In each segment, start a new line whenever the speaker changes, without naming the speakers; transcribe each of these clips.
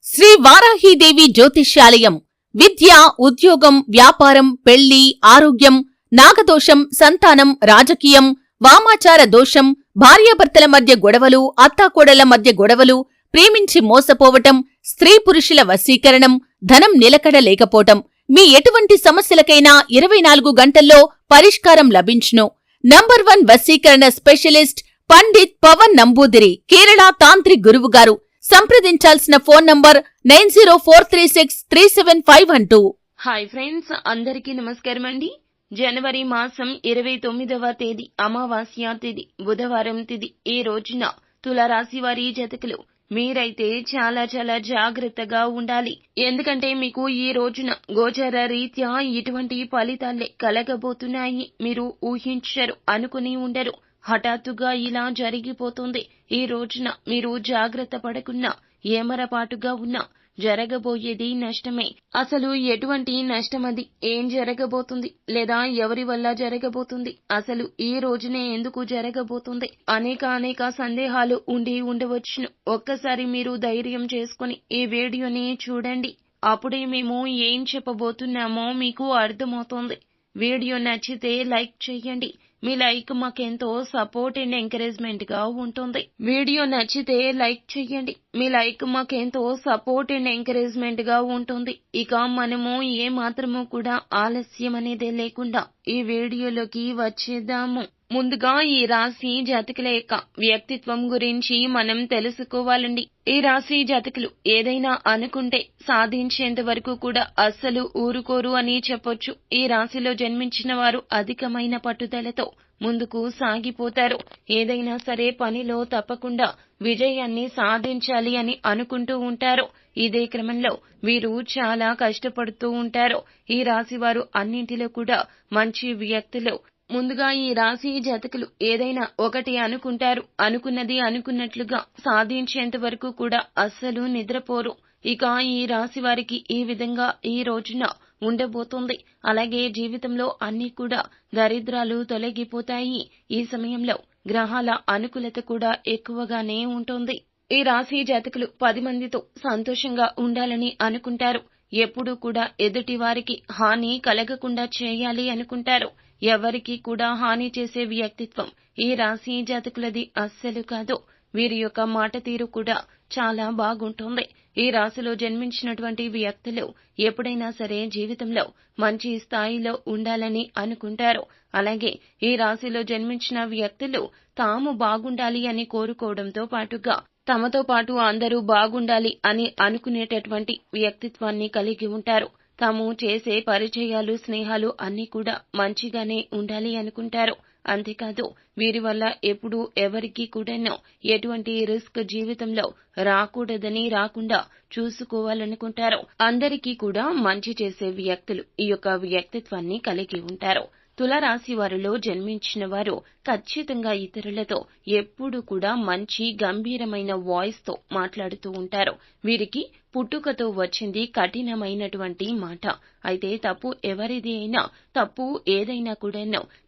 శ్రీ వారాహీదేవి జ్యోతిష్యాలయం విద్య, ఉద్యోగం, వ్యాపారం, పెళ్లి, ఆరోగ్యం, నాగదోషం, సంతానం, రాజకీయం, వామాచార దోషం, భార్యాభర్తల మధ్య గొడవలు, అత్తాకోడళ్ల మధ్య గొడవలు, ప్రేమించి మోసపోవటం, స్త్రీ పురుషుల వశీకరణం, ధనం నిలకడ లేకపోవటం, మీ ఎటువంటి సమస్యలకైనా 24 గంటల్లో పరిష్కారం లభించును. నంబర్ 1 వశీకరణ స్పెషలిస్ట్ పండిత్ పవన్ నంబూదిరి, కేరళ తాంత్రిక్ గురువుగారు. సంప్రదించాల్సిన ఫోన్ నంబర్ 9043637512.
హాయ్ ఫ్రెండ్స్, అందరికీ నమస్కారం అండి. జనవరి మాసం 29వ తేదీ అమావాస్య తిథి, బుధవారం తిథి. ఈ రోజున తులారాశి వారి జాతకులు మీరైతే చాలా జాగ్రత్తగా ఉండాలి. ఎందుకంటే మీకు ఈ రోజున గోచర రీత్యా ఇటువంటి ఫలితాలే కలగబోతున్నాయి. మీరు ఊహించరు, అనుకుని ఉండరు. హఠాత్తుగా ఇలా జరిగిపోతుంది. ఈ రోజున మీరు జాగ్రత్త పడకున్నా, ఏమరపాటుగా ఉన్నా జరగబోయేది నష్టమే. అసలు ఎటువంటి నష్టమది? ఏం జరగబోతుంది? లేదా ఎవరి వల్ల జరగబోతుంది? అసలు ఈ రోజునే ఎందుకు జరగబోతుంది? అనేక సందేహాలు ఉండవచ్చును. ఒక్కసారి మీరు ధైర్యం చేసుకుని ఈ వీడియోని చూడండి. అప్పుడే మేము ఏం చెప్పబోతున్నామో మీకు అర్థమవుతుంది. వీడియో నచ్చితే లైక్ చేయండి. మీ లైక్ మాకెంతో సపోర్ట్ అండ్ ఎంకరేజ్మెంట్ గా ఉంటుంది. వీడియో నచ్చితే లైక్ చేయండి. మీ లైక్ మాకెంతో సపోర్ట్ అండ్ ఎంకరేజ్మెంట్ గా ఉంటుంది. ఇక మనము ఏ మాత్రము కూడా ఆలస్యం అనేదే లేకుండా ఈ వీడియోలోకి వచ్చేద్దాము. ముందుగా ఈ రాశి జాతకుల యొక్క వ్యక్తిత్వం గురించి మనం తెలుసుకోవాలండి. ఈ రాశి జాతకులు ఏదైనా అనుకుంటే సాధించేంత వరకు కూడా అస్సలు ఊరుకోరు అని చెప్పొచ్చు. ఈ రాశిలో జన్మించిన వారు అధికమైన పట్టుదలతో ముందుకు సాగిపోతారు. ఏదైనా సరే పనిలో తప్పకుండా విజయాన్ని సాధించాలి అని అనుకుంటూ ఉంటారు. ఇదే క్రమంలో వీరు చాలా కష్టపడుతూ ఉంటారు. ఈ రాశి వారు అన్నింటిలో కూడా మంచి వ్యక్తులు. ముందుగా ఈ రాశి జాతకులు ఏదైనా ఒకటి అనుకుంటారు. అనుకున్నది అనుకున్నట్లుగా సాధించేంత వరకు కూడా అస్సలు నిద్రపోరు. ఇక ఈ రాశి వారికి ఈ విధంగా ఈ రోజున ఉండబోతుంది. అలాగే జీవితంలో అన్ని కూడా దరిద్రాలు తొలగిపోతాయి. ఈ సమయంలో గ్రహాల అనుకూలత కూడా ఎక్కువగానే ఉంటుంది. ఈ రాశి జాతకులు 10 మందితో సంతోషంగా ఉండాలని అనుకుంటారు. ఎప్పుడూ కూడా ఎదుటి వారికి హాని కలగకుండా చేయాలి అనుకుంటారు. ఎవరికి కూడా హాని చేసే వ్యక్తిత్వం ఈ రాశి జాతకులది అస్సలు కాదు. వీరి యొక్క మాట తీరు కూడా చాలా బాగుంటుంది. ఈ రాశిలో జన్మించినటువంటి వ్యక్తులు ఎప్పుడైనా సరే జీవితంలో మంచి స్థాయిలో ఉండాలని అనుకుంటారు. అలాగే ఈ రాశిలో జన్మించిన వ్యక్తులు తాము బాగుండాలి అని కోరుకోవడంతో పాటుగా తమతో పాటు అందరూ బాగుండాలి అని అనుకునేటటువంటి వ్యక్తిత్వాన్ని కలిగి ఉంటారు. తాము చేసే పరిచయాలు, స్నేహాలు అన్నీ కూడా మంచిగానే ఉండాలి అనుకుంటారు. అంతేకాదు వీరి వల్ల ఎప్పుడూ ఎవరికీ కూడాను ఎటువంటి రిస్క్ జీవితంలో రాకుండా చూసుకోవాలనుకుంటారు. అందరికీ కూడా మంచి చేసే వ్యక్తులు ఈ యొక్క వ్యక్తిత్వాన్ని కలిగి ఉంటారు. తులారాశి వారిలో జన్మించిన వారు ఖచ్చితంగా ఇతరులతో ఎప్పుడూ కూడా మంచి గంభీరమైన వాయిస్ తో మాట్లాడుతూ ఉంటారు. వీరికి పుట్టుకతో వచ్చింది కఠినమైనటువంటి మాట. అయితే తప్పు ఎవరిది అయినా, తప్పు ఏదైనా కూడా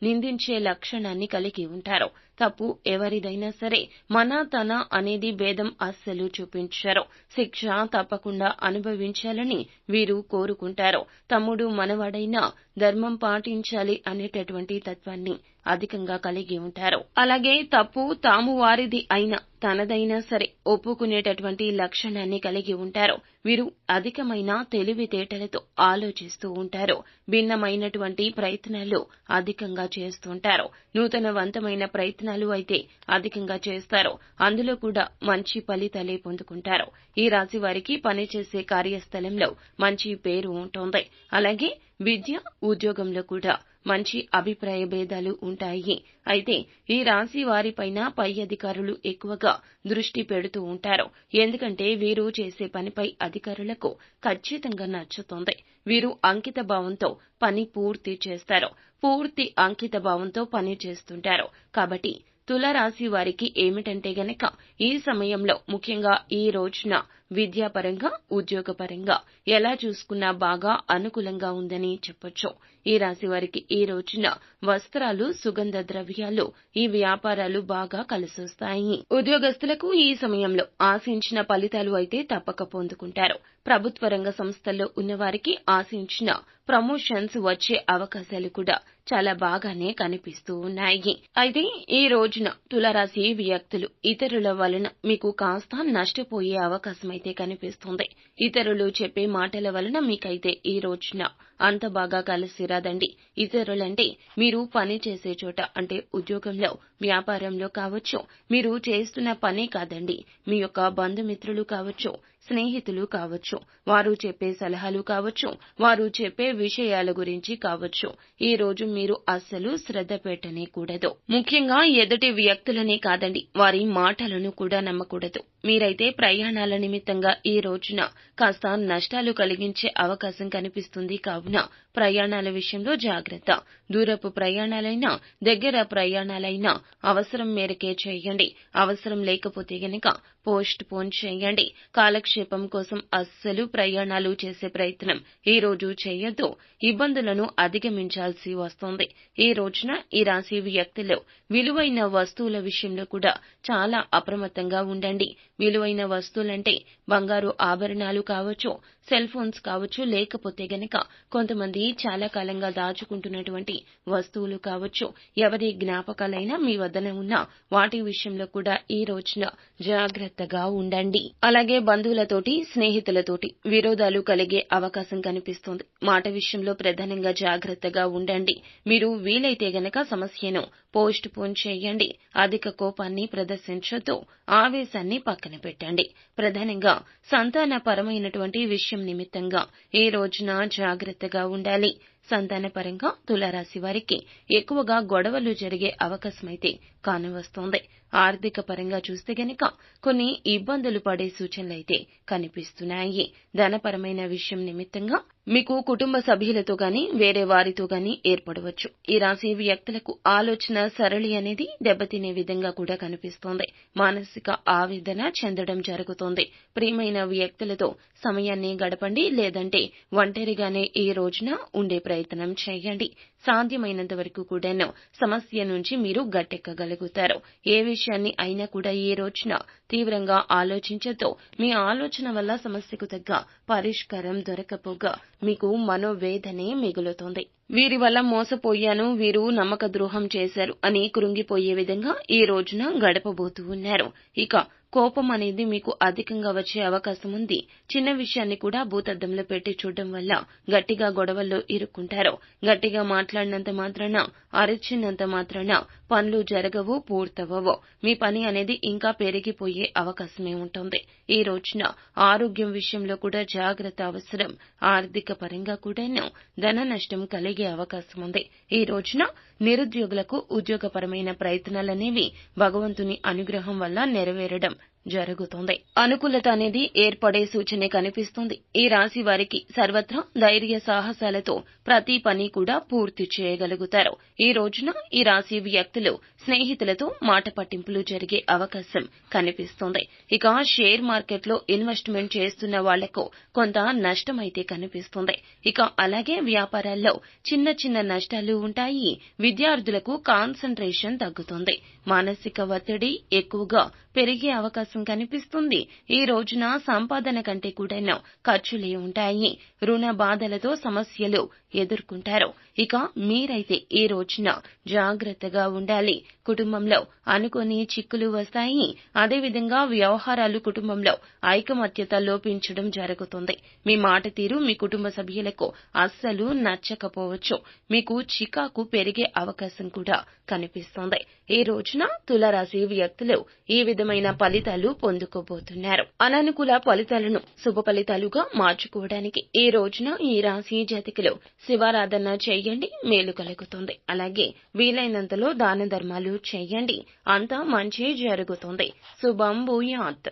నిందించే లక్షణాన్ని కలిగి ఉంటారు. తప్పు ఎవరిదైనా సరే మన తన అనేది భేదం అస్సలు చూపించారు. శిక్ష తప్పకుండా అనుభవించాలని వీరు కోరుకుంటారు. తమ్ముడు మనవాడైనా ధర్మం పాటించాలి అనేటటువంటి తత్వాన్ని అధికంగా కలిగి ఉంటారు. అలాగే తప్పు తాము వారిది అయినా తనదైనా సరే ఒప్పుకునేటటువంటి లక్షణాన్ని కలిగి ఉంటారు. వీరు అధికమైన తెలివితేటలతో ఆలోచిస్తూ ఉంటారు. భిన్నమైనటువంటి ప్రయత్నాలు అధికంగా చేస్తుంటారు. నూతనవంతమైన ప్రయత్నాలు అయితే అధికంగా చేస్తారు. అందులో కూడా మంచి ఫలితాలే పొందుకుంటారు. ఈ రాశి వారికి పనిచేసే కార్యస్థలంలో మంచి పేరు ఉంటుంది. అలాగే విద్య, ఉద్యోగంలో కూడా మంచి అభిప్రాయ భేదాలు ఉంటాయి. అయితే ఈ రాశి వారిపైన పై అధికారులు ఎక్కువగా దృష్టి పెడుతూ ఉంటారు. ఎందుకంటే వీరు చేసే పనిపై అధికారులకు ఖచ్చితంగా నచ్చుతుంది. వీరు అంకిత భావంతో పని పూర్తి చేస్తారు. పూర్తి అంకిత భావంతో పని చేస్తుంటారు. కాబట్టి తులారాశి వారికి ఏమిటంటే గనక ఈ సమయంలో ముఖ్యంగా ఈ రోజున విద్యాపరంగా, ఉద్యోగపరంగా ఎలా చూసుకున్నా బాగా అనుకూలంగా ఉందని చెప్పొచ్చు. ఈ రాశి వారికి ఈ రోజున వస్త్రాలు, సుగంధ ద్రవ్యాలు, ఈ వ్యాపారాలు బాగా కలిసొస్తాయి. ఉద్యోగస్తులకు ఈ సమయంలో ఆశించిన ఫలితాలు అయితే తప్పక పొందుకుంటారు. ప్రభుత్వ రంగ సంస్థల్లో ఉన్నవారికి ఆశించిన ప్రమోషన్స్ వచ్చే అవకాశాలు కూడా చాలా బాగానే కనిపిస్తూ ఉన్నాయి. అయితే ఈ రోజున తులారాశి వ్యక్తులు ఇతరుల వలన మీకు కాస్త నష్టపోయే అవకాశం అయితే కనిపిస్తుంది. ఇతరులు చెప్పే మాటల వలన మీకైతే ఈ రోజున అంత బాగా కలిసి రాదండి. ఇతరులంటే మీరు పని చేసే చోట అంటే ఉద్యోగంలో, వ్యాపారంలో కావచ్చు, మీరు చేస్తున్న పనే కాదండి, మీ యొక్క బంధుమిత్రులు కావచ్చు, స్నేహితులు కావచ్చు, వారు చెప్పే సలహాలు కావచ్చు, వారు చెప్పే విషయాల గురించి కావచ్చు, ఈ రోజు మీరు అస్సలు శ్రద్ధ పెట్టనే కూడదు. ముఖ్యంగా ఎదుటి వ్యక్తులనే కాదండి, వారి మాటలను కూడా నమ్మకూడదు. మీరైతే ప్రయాణాల నిమిత్తంగా ఈ రోజున కాస్త నష్టాలు కలిగించే అవకాశం కనిపిస్తుంది. కావున ప్రయాణాల విషయంలో జాగ్రత్త. దూరపు ప్రయాణాలైనా, దగ్గర ప్రయాణాలైనా అవసరం మేరకే చేయండి. అవసరం లేకపోతే గనక పోస్ట్ పోన్ చేయండి. కాలక్షేపం కోసం అస్సలు ప్రయాణాలు చేసే ప్రయత్నం ఈ రోజు చేయొద్దు. ఇబ్బందులను అధిగమించాల్సి వస్తుంది. ఈ రోజున ఈ రాశి వ్యక్తులు విలువైన వస్తువుల విషయంలో కూడా చాలా అప్రమత్తంగా ఉండండి. విలువైన వస్తువులంటే బంగారు ఆభరణాలు కావచ్చు, సెల్ ఫోన్స్ కావచ్చు, లేకపోతే గనక కొంతమంది చాలా కాలంగా దాచుకుంటున్నటువంటి వస్తువులు కావచ్చు, ఎవరి జ్ఞాపకాలైనా మీ వద్దన ఉన్న వాటి విషయంలో కూడా ఈ రోజున జాగ్రత్తగా ఉండండి. అలాగే బంధువులతోటి, స్నేహితులతోటి విరోధాలు కలిగే అవకాశం కనిపిస్తుంది. మాట విషయంలో ప్రధానంగా జాగ్రత్తగా ఉండండి. మీరు వీలైతే గనక సమస్యను పోస్ట్ పోన్ చేయండి. అధిక కోపాన్ని ప్రదర్శించొద్దు. ఆవేశాన్ని పక్కన పెట్టండి. ప్రధానంగా సంతానపరమైనటువంటి విషయం నిమిత్తంగా ఈ రోజున జాగ్రత్తగా ఉండాలి. సంతానపరంగా తులారాశి వారికి ఎక్కువగా గొడవలు జరిగే అవకాశమైతే కానవస్తోంది. ఆర్థిక పరంగా చూస్తే గనక కొన్ని ఇబ్బందులు పడే సూచనలైతే కనిపిస్తున్నాయి. ధనపరమైన విషయం నిమిత్తంగా మీకు కుటుంబ సభ్యులతో గాని, వేరే వారితో గాని ఏర్పడవచ్చు. ఈ రాశి వ్యక్తులకు ఆలోచన సరళి అనేది దెబ్బతినే విధంగా కూడా కనిపిస్తోంది. మానసిక ఆవేదన చెందడం జరుగుతోంది. ప్రియమైన వ్యక్తులతో సమయాన్ని గడపండి, లేదంటే ఒంటరిగానే ఈ రోజున ఉండే ప్రయత్నం చేయండి. సాధ్యమైనంత వరకు కూడాను సమస్య నుంచి మీరు గట్టెక్కగలుగుతారు. ఏ విషయాన్ని అయినా కూడా ఈ రోజున తీవ్రంగా ఆలోచించొద్దు. మీ ఆలోచన వల్ల సమస్యకు తగ్గ పరిష్కారం దొరకపోగా మీకు మనోవేదనే మిగులుతుంది. వీరి వల్ల మోసపోయాను, వీరు నమ్మక ద్రోహం చేశారు అని కృంగిపోయే విధంగా ఈ రోజున గడపబోతూ ఉన్నారు. ఇక కోపం అనేది మీకు అధికంగా వచ్చే అవకాశం ఉంది. చిన్న విషయాన్ని కూడా భూతద్దంలో పెట్టి చూడడం వల్ల గట్టిగా గొడవల్లో ఇరుక్కుంటారు. గట్టిగా మాట్లాడినంత మాత్రాన, అరిచినంత మాత్రాన పనులు జరగవు, పూర్తవవు. మీ పని అనేది ఇంకా పెరిగిపోయే అవకాశమే ఉంటుంది. ఈ రోజున ఆరోగ్యం విషయంలో కూడా జాగ్రత్త అవసరం. ఆర్థిక పరంగా కూడాను ధన నష్టం కలిగే అవకాశం ఉంది. ఈ రోజున నిరుద్యోగులకు ఉద్యోగపరమైన ప్రయత్నాలనేవి భగవంతుని అనుగ్రహం వల్ల నెరవేరడం జరుగుతుంది. అనుకూలత అనేది ఏర్పడే సూచనే కనిపిస్తుంది. ఈ రాశి వారికి సర్వత్రా ధైర్య సాహసాలతో ప్రతి పని కూడా పూర్తి చేయగలుగుతారు. ఈ రోజున ఈ రాశి వ్యక్తులు స్నేహితులతో మాట పట్టింపులు జరిగే అవకాశం కనిపిస్తుంది. ఇక షేర్ మార్కెట్లో ఇన్వెస్ట్మెంట్ చేస్తున్న వాళ్లకు కొంత నష్టమైతే కనిపిస్తుంది. ఇక అలాగే వ్యాపారాల్లో చిన్న చిన్న నష్టాలు ఉంటాయి. విద్యార్థులకు కాన్సంట్రేషన్ తగ్గుతుంది. మానసిక ఒత్తిడి ఎక్కువగా పెరిగే అవకాశం కనిపిస్తుంది. ఈ రోజున సంపాదన కంటే కూడా ఖర్చులే ఉంటాయి. రుణ బాధలతో సమస్యలు ఎదుర్కొంటారు. ఇక మీరైతే ఈ రోజున జాగ్రత్తగా ఉండాలి. కుటుంబంలో అనుకోని చిక్కులు వస్తాయి. అదేవిధంగా వ్యవహారాలు కుటుంబంలో ఐకమత్యత లోపించడం జరుగుతుంది. మీ మాట తీరు మీ కుటుంబ సభ్యులకు అస్సలు నచ్చకపోవచ్చు. మీకు చికాకు పెరిగే అవకాశం కూడా కనిపిస్తోంది. ఈ రోజున తులారాశి వ్యక్తులు ఈ విధమైన ఫలితాలు పొందుకోబోతున్నారు. అననుకూల ఫలితాలను శుభ ఫలితాలుగా మార్చుకోవడానికి ఈ రోజున ఈ రాశి జాతకులు శివారాధన చేయండి, మేలు కలుగుతుంది. అలాగే వీలైనంతలో దాన ధర్మాలు చేయండి, అంతా మంచి జరుగుతుంది. శుభం భూయాత్.